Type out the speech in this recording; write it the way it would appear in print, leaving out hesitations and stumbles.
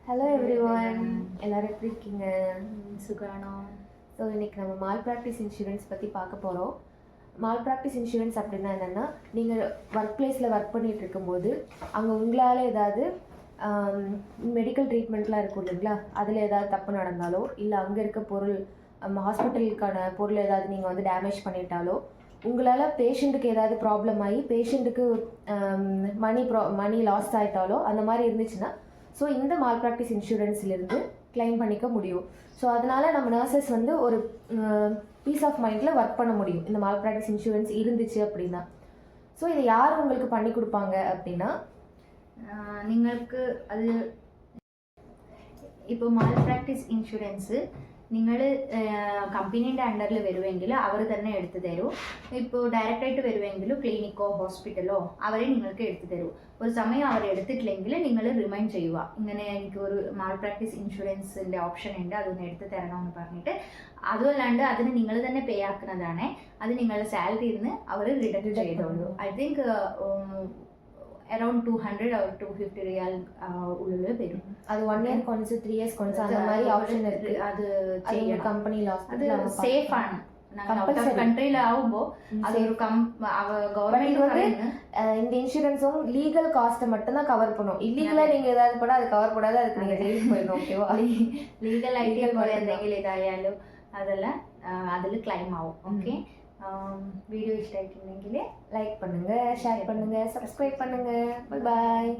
Hello everyone, எல்லாரும் எப்படி இருக்கீங்க? சுகானோ. ஸோ இன்றைக்கி நம்ம மால் ப்ராக்டிஸ் இன்சூரன்ஸ் பற்றி பார்க்க போகிறோம். மால் ப்ராக்டிஸ் இன்சூரன்ஸ் அப்படின்னா என்னென்னா, நீங்கள் ஒர்க் பிளேஸில் ஒர்க் பண்ணிகிட்டு இருக்கும்போது அங்கே உங்களால் ஏதாவது மெடிக்கல் ட்ரீட்மெண்ட்லாம் இருக்கும் இல்லைங்களா, அதில் ஏதாவது தப்பு நடந்தாலோ, இல்லை அங்கே இருக்க பொருள் ஹாஸ்பிட்டலுக்கான பொருள் ஏதாவது நீங்கள் வந்து டேமேஜ் பண்ணிட்டாலோ, உங்களால் பேஷண்ட்டுக்கு ஏதாவது ப்ராப்ளம் ஆகி பேஷண்ட்டுக்கு மணி லாஸ் ஆகிட்டாலோ அந்த மாதிரி இருந்துச்சுன்னா, ஸோ இந்த மால் ப்ராக்டிஸ் இன்சூரன்ஸ்லேருந்து கிளைம் பண்ணிக்க முடியும். ஸோ அதனால் நம்ம நர்சஸ் வந்து ஒரு பீஸ் ஆஃப் மைண்டில் ஒர்க் பண்ண முடியும் இந்த மால் ப்ராக்டிஸ் இன்சூரன்ஸ் இருந்துச்சு அப்படின்னா. ஸோ இதை யார் உங்களுக்கு பண்ணி கொடுப்பாங்க அப்படின்னா, നിങ്ങൾക്ക് അത് ഇപ്പോൾ മാൽ പ്രാക്ടീസ് ഇൻഷുറൻസ് നിങ്ങൾ കമ്പനീൻ്റെ അണ്ടറിൽ വരുമെങ്കിൽ അവർ തന്നെ എടുത്തു തരും. ഇപ്പോൾ ഡയറക്റ്റായിട്ട് വരുമെങ്കിൽ ക്ലിനിക്കോ ഹോസ്പിറ്റലോ അവരെ നിങ്ങൾക്ക് എടുത്തു തരും. ഒരു സമയം അവർ എടുത്തിട്ടില്ലെങ്കിൽ നിങ്ങൾ റിമൈൻഡ് ചെയ്യുക, ഇങ്ങനെ എനിക്കൊരു മാൽ പ്രാക്ടീസ് ഇൻഷുറൻസിൻ്റെ ഓപ്ഷൻ ഉണ്ട്, അതൊന്ന് എടുത്ത് തരണമെന്ന് പറഞ്ഞിട്ട്. അതുമല്ലാണ്ട് അതിന് നിങ്ങൾ തന്നെ പേ ആക്കുന്നതാണ്. അത് നിങ്ങളുടെ സാലറിയിൽ നിന്ന് അവർ റിഡക്ട് ചെയ്തോളൂ. ഐ തിങ്ക് അറൌണ്ട് 200 or 250 റിയാൽ ഉള്ളിൽ വരും. அது 1 year கொன்ஸ் 3 years கொன்ஸ் அந்த மாதிரி ஆப்ஷன் இருக்கு. அது கம்பெனி லாஸ் அது சேஃப் ആണ്. ഔട്ട് ഓഫ് കൺട്രിയിൽ ആവുമ്പോൾ അതൊരു கவர்மெண்ட் வந்து இந்த இன்சூரன்ஸும் லீகல் காஸ்ட்டை மட்டும் தான் கவர் பண்ணும். இல்லீகலா நீங்க ஏதாவது போட அது கவர் பண்ணாத, அதுக்கு நீங்க ஜெயிலுக்கு போயிடணும். ஓகேவா? ലീഗൽ ആയിട്ട് പോലെ എന്തെങ്കിലും ഇതായാലും അതെല്ലാം അതിൽ ക്ലെയിം ആവും. ഓക്കെ, வீடியோ இஷ்டாയിട്ടുണ്ടെങ്കിൽ லைக் பண்ணுங்க, ஷேர் பண்ணுங்க, சப்ஸ்கிரைப் பண்ணுங்க. Bye bye.